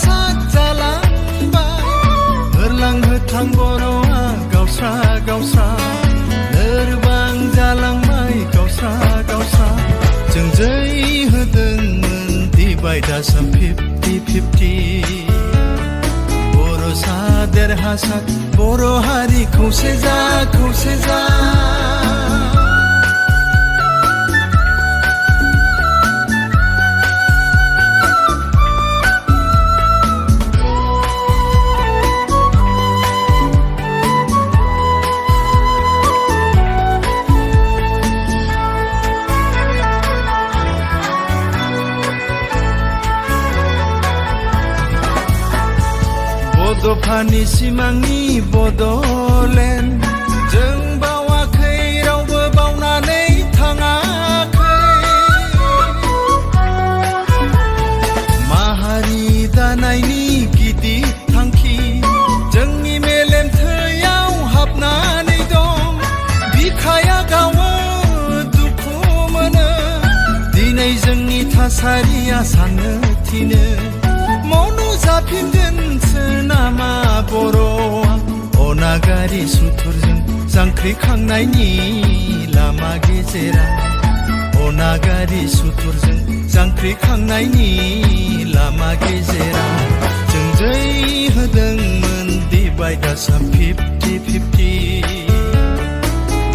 देरहासार जालांबाय होरलां होथां बर'आ गावस्रा गावस्रा लोरबां जालांबाय गावस्रा गावस्रा जों जै होदोंमोन डिभाइड आसाम 50-50 बर'सा देरहासार बर' हारि खौसे जा खौसे जा बड'फानि सिमांनि बड'लेण्ड जों बावाखै रावबो बावनानै थाङाखै माहारि दानायनि गिदिर थांखि जोंनि मेलेम थैयाव हाबनानै दं बिखाया गावो दुखु मोनो दिनै जोंनि थासारिया साननो थिनो मनु जाफिनगोनसो नामा बर'आ अनागारि सुथुरजों जांख्रिखांनायनि लामा गेजेराव अनागारि सुथुरजों जांख्रिखांनायनि लामा गेजेराव जों जै होदोंमोन डिभाइड आसाम 50-50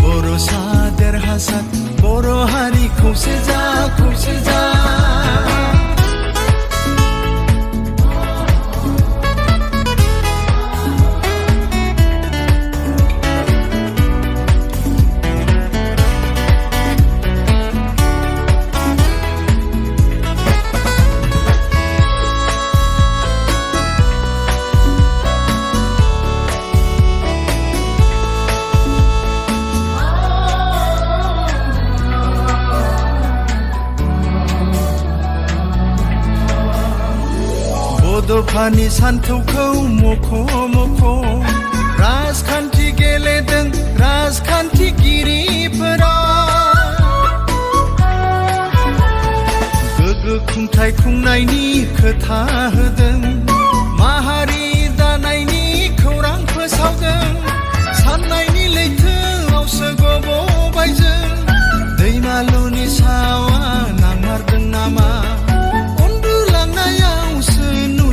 बर'सा देरहासार बर' हारि खौसे जा खौसे जा बड'फानि सान्थौखौ मख' मख' राजखान्थि गेलेदों राजखान्थिगिरिफोरा गोग्गो खुंथाइ खुंनायनि खोथा होदों माहारि दानायनि खौरां फोसावदों साननायनि लैथोआवसो गब'बाय जों दैमालुनि सावा नांमारदों नामा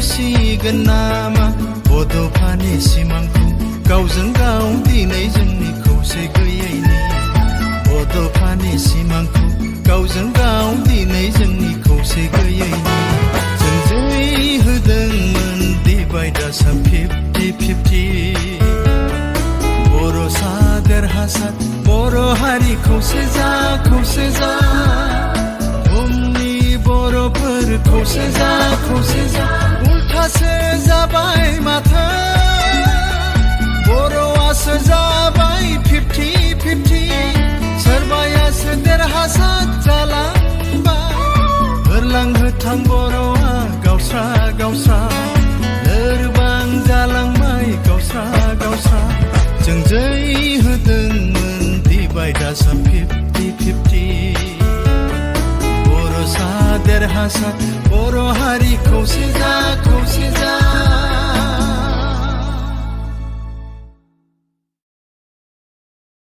सिगोन नामा बड'फानि सिमांखौ गावजों गाव दिनै जोंनि खौसे गैयैनि बड'फानि सिमांखौ गावजों गाव दिनै जोंनि खौसे गैयैनि जों जै होदोंमोन डिभाइड आसाम 50-50 बर'सा देरहासार बर' हारि खौसे जा खौसे जा बुहुमनि बर'फोर खौसे जा खौसे जा उल्थासो जाबाय माथो बर'आसो जाबाय 50-50 सोरबायासो देरहासार जालांबाय होरलां होथां बर'आ गावस्रा गावस्रा लोरबां जालांबाय गावस्रा गावस्रा जों जै होदोंमोन डिभाइड आसाम 50-50 बर'सा देरहासार बर' हारि खौसे जा खौसे जा